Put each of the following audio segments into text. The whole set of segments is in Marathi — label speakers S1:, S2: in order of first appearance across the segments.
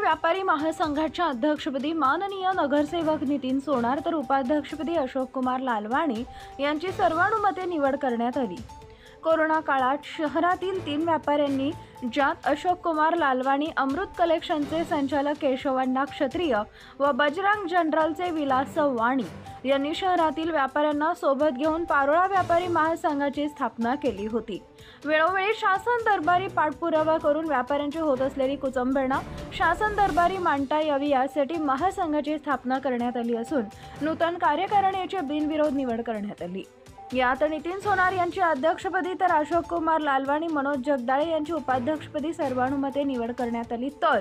S1: व्यापारी महासंघाच्या अध्यक्षपदी माननीय नगरसेवक नितीन सोनार तर उपाध्यक्षपदी अशोक कुमार लालवाणी यांची सर्वानुमते निवड करण्यात आली। कोरोना काळात शहरातील 3 व्यापाऱ्यांनी ज्यात अशोक कुमार लालवाणी अमृत कलेक्शनचे संचालक केशवण्णा क्षत्रिय व बजरंग जनरलचे विलास वाणी यांनी शहरातील व्यापाऱ्यांना सोबत घेऊन पारोळा व्यापारी महासंघाची स्थापना केली होती। वेळोवेळी शासन दरबारी पाठपुरावा करून व्यापाऱ्यांची होत असलेली कुचंबणा शासन दरबारी मांडता यावी यासाठी महासंघाची स्थापना करण्यात आली असून नूतन कार्यकारिणीची बिनविरोध निवड करण्यात आली। यात नितीन सोनार यांची अध्यक्षपदी तर अशोक कुमार लालवाणी मनोज जगदाळे यांची उपाध्यक्षपदी सर्वानुमते निवड करण्यात आली, तर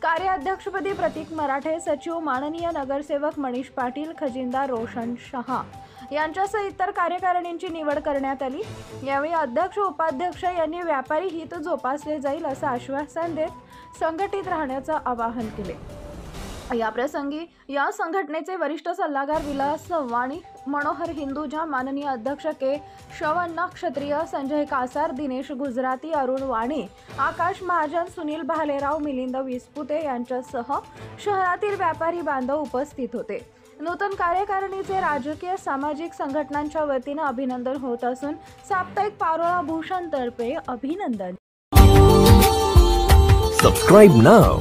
S1: कार्याध्यक्षपदी प्रतीक मराठे, सचिव माननीय नगरसेवक मनीष पाटील, खजिनदार रोशन शहा यांच्यासह इतर कार्यकारिणींची निवड करण्यात आली। यावेळी अध्यक्ष उपाध्यक्ष यांनी व्यापारी हित जोपासले जाईल असं आश्वासन देत संघटित राहण्याचं आवाहन केले। या प्रसंगी या संघटनेचे वरिष्ठ सल्लागार विलास वाणी, मनोहर हिंदुजा, माननीय अध्यक्ष केशवण्णा क्षत्रिय, संजय कासार, दिनेश गुजराती, अरुण वाणी, आकाश महाजन, सुनील भालेराव, मिलिंद विस्पुते यांच्यासह शहरातील व्यापारी बांधव उपस्थित होते। नूतन कार्यकारिणीचे राजकीय सामाजिक संघटनांच्या वतीने अभिनंदन होत असून साप्ताहिक पारोळा भूषण तर्फे अभिनंदन।
S2: Subscribe now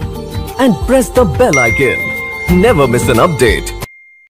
S2: and press the bell icon. Never miss an update.